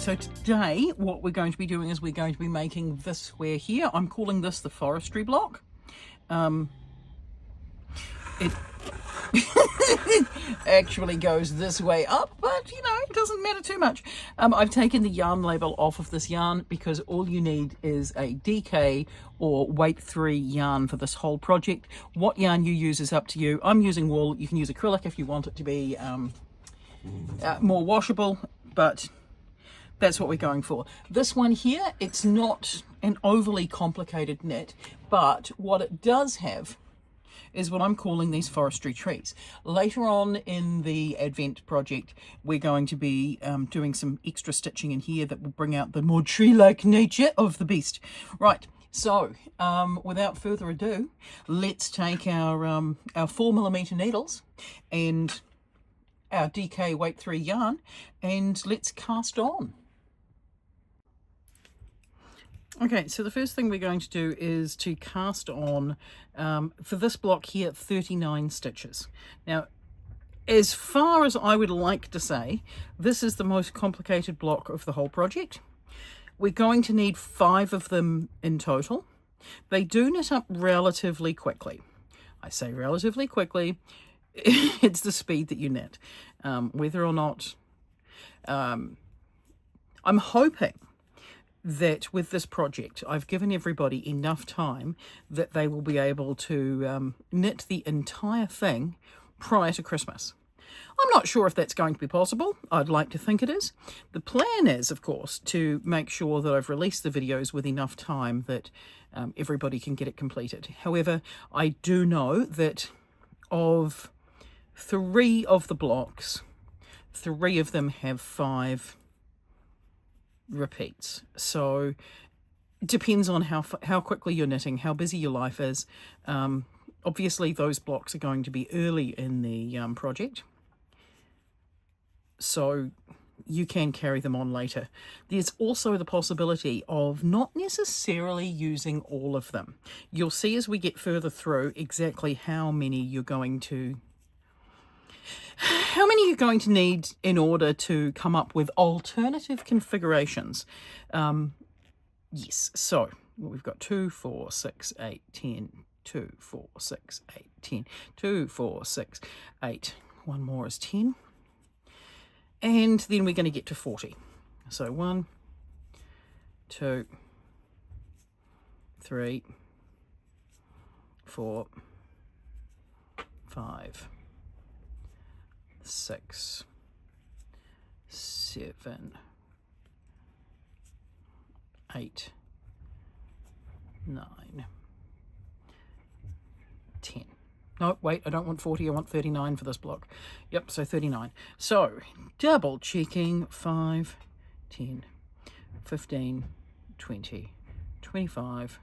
so today what we're going to be doing is we're going to be making this square here. I'm calling this the forestry block. It actually goes this way up, but you know, it doesn't matter too much. I've taken the yarn label off of this yarn because all you need is a DK or weight 3 yarn for this whole project. What yarn you use is up to you. I'm using wool. You can use acrylic if you want it to be more washable, but that's what we're going for. This one here, it's not an overly complicated knit, but what it does have is what I'm calling these forestry trees. Later on in the Advent project, we're going to be doing some extra stitching in here that will bring out the more tree-like nature of the beast. Right, so without further ado, let's take our 4mm needles and our DK weight 3 yarn and let's cast on. Okay, so the first thing we're going to do is to cast on, for this block here, 39 stitches. Now, as far as I would like to say, this is the most complicated block of the whole project. We're going to need 5 of them in total. They do knit up relatively quickly. I say relatively quickly, it's the speed that you knit. Whether or not, I'm hoping that with this project I've given everybody enough time that they will be able to knit the entire thing prior to Christmas. I'm not sure if that's going to be possible. I'd like to think it is. The plan is, of course, to make sure that I've released the videos with enough time that everybody can get it completed. However, I do know that of 3 of the blocks, 3 of them have 5 repeats. So it depends on how quickly you're knitting, how busy your life is. Obviously those blocks are going to be early in the project, so you can carry them on later. There's also the possibility of not necessarily using all of them. You'll see as we get further through exactly how many you're going to need in order to come up with alternative configurations. Yes, so we've got 2, 4, 6, 8, 10, 2, 4, 6, 8, 10, 2, 4, 6, 8. One more is 10. And then we're going to get to 40. So 1, 2, 3, 4, 5, 6, 7, 8, 9, 10. No, wait, I don't want 40, I want 39 for this block. Yep, so 39. So, double checking, 5, 10, 15, 20, 25,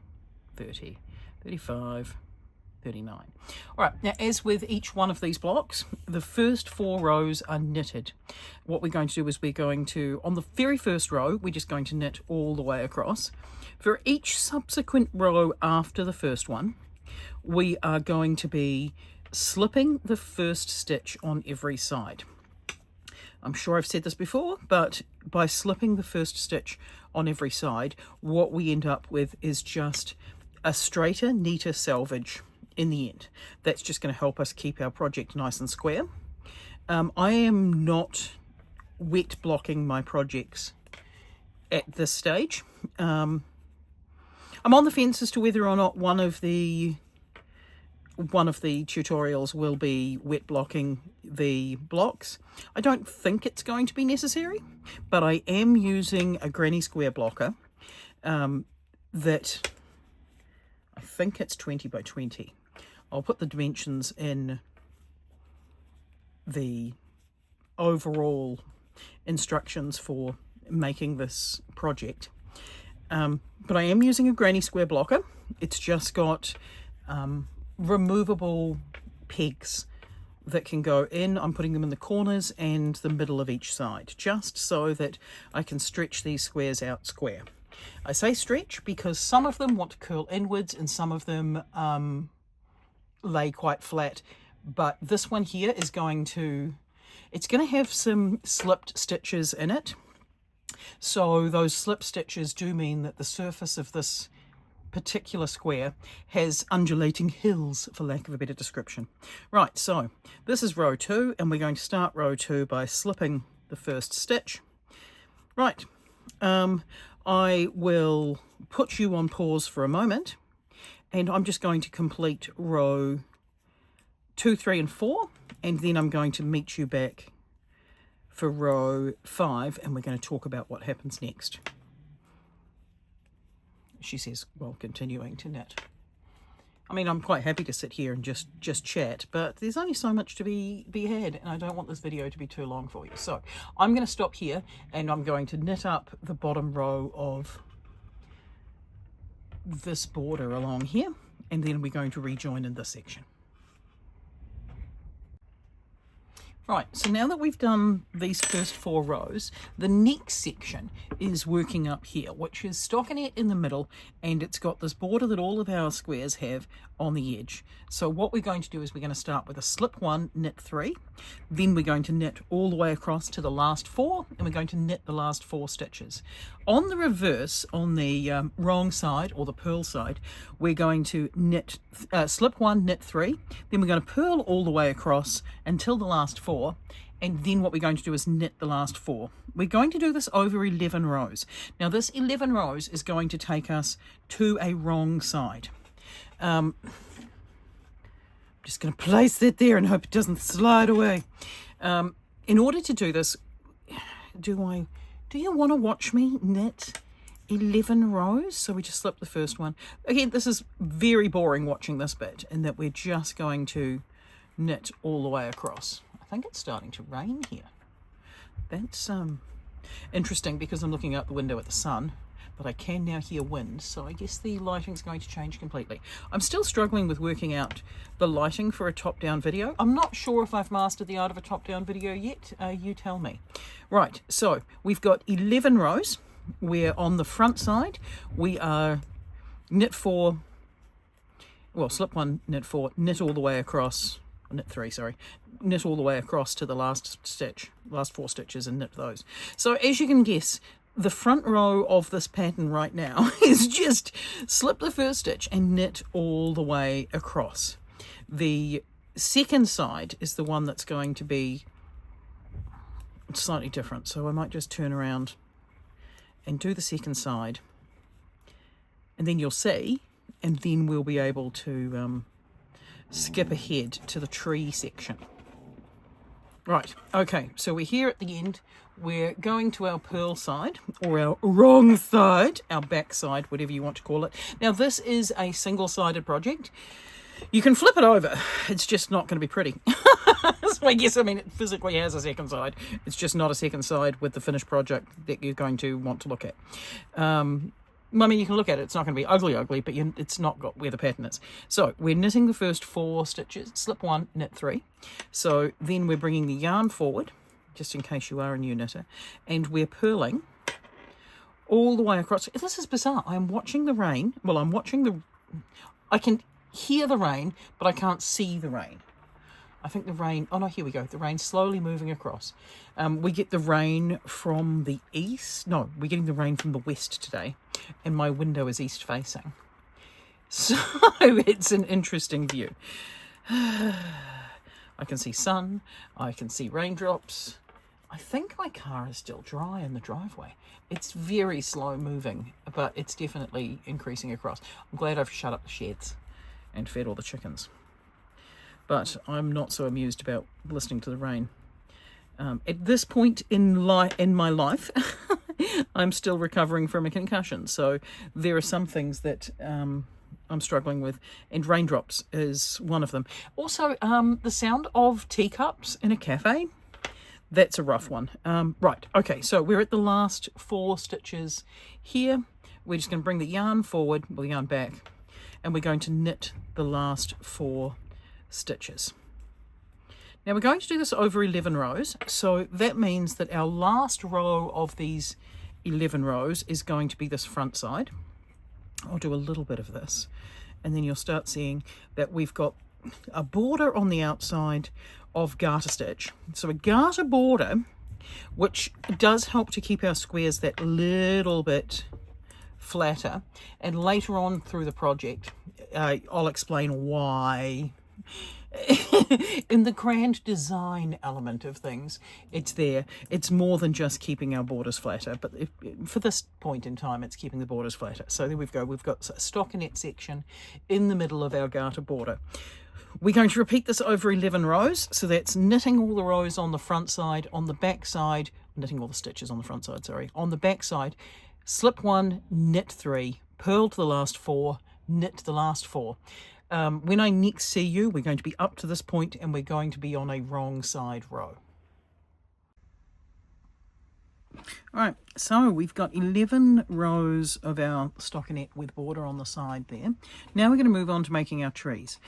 30, 35, 39. All right, now as with each one of these blocks, the first 4 rows are knitted. What we're going to do is we're going to, on the very first row, we're just going to knit all the way across. For each subsequent row after the first one, we are going to be slipping the first stitch on every side. I'm sure I've said this before, but by slipping the first stitch on every side, what we end up with is just a straighter, neater selvage in the end. That's just going to help us keep our project nice and square. I am not wet blocking my projects at this stage. I'm on the fence as to whether or not one of the tutorials will be wet blocking the blocks. I don't think it's going to be necessary, but I am using a granny square blocker that I think it's 20 by 20. I'll put the dimensions in the overall instructions for making this project. But I am using a granny square blocker. It's just got removable pegs that can go in. I'm putting them in the corners and the middle of each side, just so that I can stretch these squares out square. I say stretch because some of them want to curl inwards and some of them lay quite flat, but this one here is going to, it's going to have some slipped stitches in it. So those slip stitches do mean that the surface of this particular square has undulating hills, for lack of a better description. Right, so this is row 2, and we're going to start row 2 by slipping the first stitch. Right, I will put you on pause for a moment, and I'm just going to complete row 2, 3 and 4, and then I'm going to meet you back for row 5, and we're going to talk about what happens next. She says, well, continuing to knit. I mean, I'm quite happy to sit here and just chat, but there's only so much to be had, and I don't want this video to be too long for you. So I'm going to stop here, and I'm going to knit up the bottom row of this border along here, and then we're going to rejoin in this section. Right, so now that we've done these first 4 rows, the next section is working up here, which is stockinette in the middle, and it's got this border that all of our squares have on the edge. So what we're going to do is we're going to start with a slip 1, knit 3, then we're going to knit all the way across to the last 4, and we're going to knit the last 4 stitches. On the reverse, on the wrong side, or the purl side, we're going to knit slip 1, knit 3, then we're going to purl all the way across until the last 4, and then what we're going to do is knit the last 4. We're going to do this over 11 rows. Now this 11 rows is going to take us to a wrong side. I'm just going to place that there and hope it doesn't slide away. In order to do this, do you want to watch me knit 11 rows? So we just slip the first one. Again, this is very boring watching this bit, in that we're just going to knit all the way across. I think it's starting to rain here. That's interesting, because I'm looking out the window at the sun, but I can now hear wind, so I guess the lighting's going to change completely. I'm still struggling with working out the lighting for a top-down video. I'm not sure if I've mastered the art of a top-down video yet. You tell me. Right, so we've got 11 rows. We're on the front side. We are knit 4, well, slip 1, knit 4, knit all the way across, knit 3, sorry, knit all the way across to the last stitch, last 4 stitches, and knit those. So as you can guess, the front row of this pattern right now is just slip the first stitch and knit all the way across. The second side is the one that's going to be slightly different, so I might just turn around and do the second side, and then you'll see, and then we'll be able to skip ahead to the tree section. Right, okay, so we're here at the end. We're going to our purl side, or our wrong side, our back side, whatever you want to call it. Now this is a single-sided project. You can flip it over, it's just not going to be pretty. So I guess, I mean, it physically has a second side. It's just not a second side with the finished project that you're going to want to look at. I mean, you can look at it, it's not going to be ugly, but it's not got where the pattern is. So we're knitting the first 4 stitches, slip 1, knit 3. So then we're bringing the yarn forward, just in case you are a new knitter, and we're purling all the way across. This is bizarre. I'm watching the rain. Well, I can hear the rain, but I can't see the rain. I think the rain, oh no, here we go. The rain's slowly moving across. We get the rain from the east. No, we're getting the rain from the west today, and my window is east facing. So it's an interesting view. I can see sun, I can see raindrops. I think my car is still dry in the driveway. It's very slow moving, but it's definitely increasing across. I'm glad I've shut up the sheds and fed all the chickens. But I'm not so amused about listening to the rain. At this point in my life, I'm still recovering from a concussion, so there are some things that I'm struggling with, and raindrops is one of them. Also, the sound of teacups in a cafe, that's a rough one. Right, okay, so we're at the last 4 stitches here. We're just going to bring the yarn forward, well, the yarn back, and we're going to knit the last 4 stitches. Now we're going to do this over 11 rows, so that means that our last row of these 11 rows is going to be this front side. I'll do a little bit of this, and then you'll start seeing that we've got a border on the outside of garter stitch. So a garter border which does help to keep our squares that little bit flatter. And later on through the project, I'll explain why. In the grand design element of things, it's there. It's more than just keeping our borders flatter, but for this point in time, it's keeping the borders flatter. So there we go. We've got a stockinette section in the middle of our garter border. We're going to repeat this over 11 rows. So that's knitting all the rows on the front side, on the back side, knitting all the stitches on the front side, sorry, on the back side, slip 1, knit 3, purl to the last 4, knit the last 4. When I next see you, we're going to be up to this point and we're going to be on a wrong side row. All right, so we've got 11 rows of our stockinette with border on the side there. Now we're going to move on to making our trees.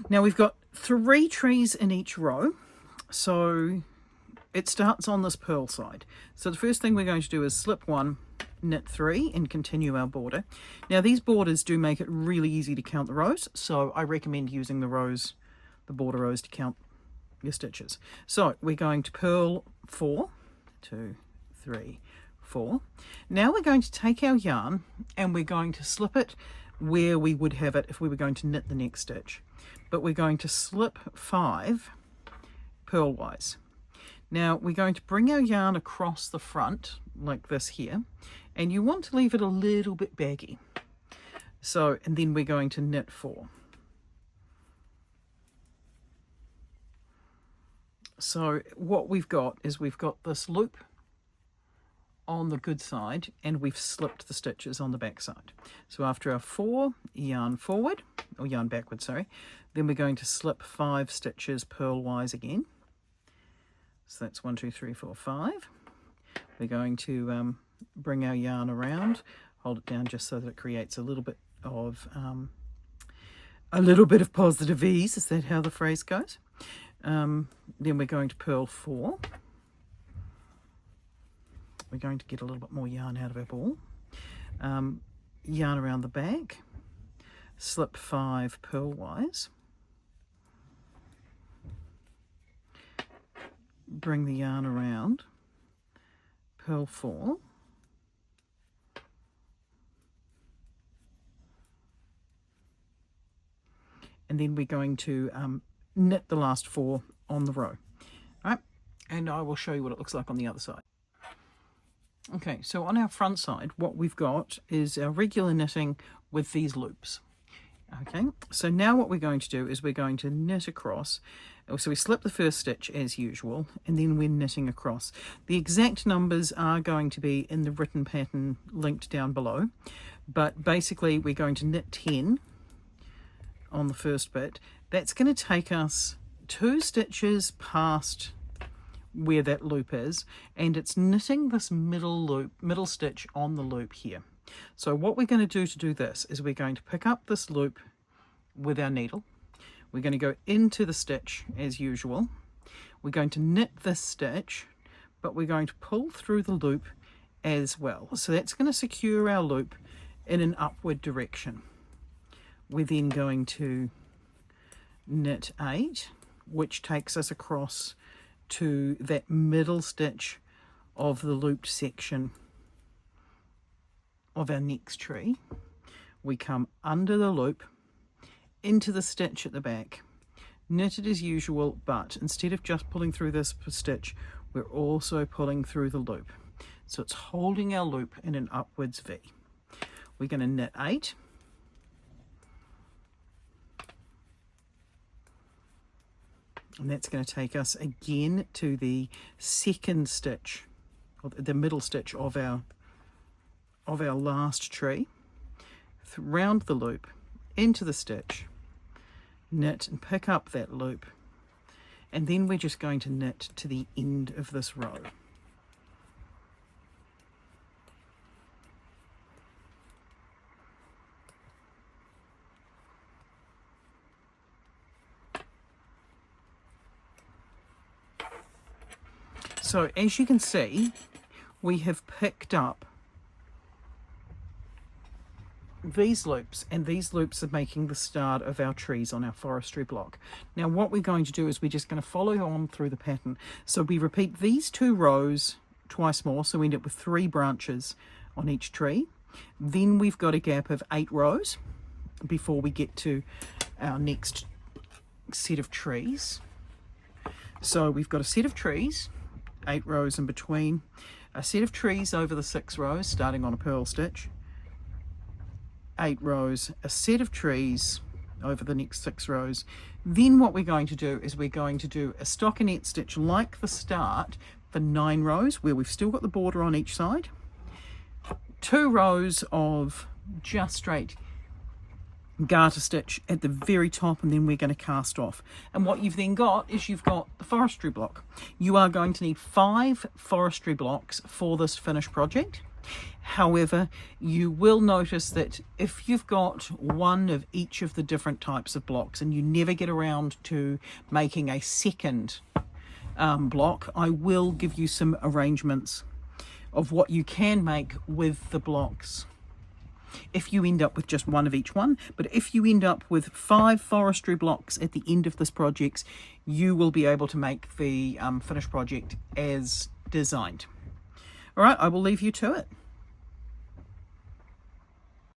Now we've got 3 trees in each row, so it starts on this purl side. So the first thing we're going to do is slip 1, knit 3 and continue our border. Now these borders do make it really easy to count the rows, so I recommend using the border rows to count your stitches. So we're going to purl 4, 2, 3, 4. Now we're going to take our yarn and we're going to slip it where we would have it if we were going to knit the next stitch, but we're going to slip 5 purlwise. Now we're going to bring our yarn across the front like this here, and you want to leave it a little bit baggy. So, and then we're going to knit 4. So what we've got is we've got this loop on the good side and we've slipped the stitches on the back side. So after our 4, yarn forward, or yarn backward, sorry, then we're going to slip 5 stitches purlwise again. So that's 1, 2, 3, 4, 5. We're going to bring our yarn around, hold it down just so that it creates a little bit of positive ease. Is that how the phrase goes? Then we're going to purl 4. We're going to get a little bit more yarn out of our ball. Yarn around the back, slip 5 purlwise. Bring the yarn around, purl 4, and then we're going to knit the last 4 on the row. All right, and I will show you what it looks like on the other side. Okay, so on our front side, what we've got is our regular knitting with these loops. Okay, so now what we're going to do is we're going to knit across. So we slip the first stitch as usual, and then we're knitting across. The exact numbers are going to be in the written pattern linked down below, but basically we're going to knit 10 on the first bit. That's going to take us 2 stitches past where that loop is, and it's knitting this middle stitch on the loop here. So what we're going to do this is we're going to pick up this loop with our needle. We're going to go into the stitch as usual. We're going to knit this stitch, but we're going to pull through the loop as well. So that's going to secure our loop in an upward direction. We're then going to knit 8, which takes us across to that middle stitch of the looped section of our next tree. We come under the loop into the stitch at the back, knit it as usual, but instead of just pulling through this stitch, we're also pulling through the loop. So it's holding our loop in an upwards V. We're going to knit 8. And that's going to take us again to the second stitch, or the middle stitch of our last tree. Round the loop, into the stitch, knit and pick up that loop, and then we're just going to knit to the end of this row. So as you can see, we have picked up these loops, and these loops are making the start of our trees on our forestry block. Now what we're going to do is we're just going to follow on through the pattern. So we repeat these 2 rows twice more, so we end up with 3 branches on each tree. Then we've got a gap of 8 rows before we get to our next set of trees. So we've got a set of trees, 8 rows in between, a set of trees over the 6 rows starting on a purl stitch, 8 rows, a set of trees over the next 6 rows. Then what we're going to do is we're going to do a stockinette stitch like the start for 9 rows where we've still got the border on each side, 2 rows of just straight garter stitch at the very top, and then we're going to cast off. And what you've then got is you've got the forestry block. You are going to need 5 forestry blocks for this finished project. However, you will notice that if you've got one of each of the different types of blocks and you never get around to making a second block, I will give you some arrangements of what you can make with the blocks if you end up with just one of each one. But if you end up with 5 forestry blocks at the end of this project, you will be able to make the finished project as designed. All right, I will leave you to it.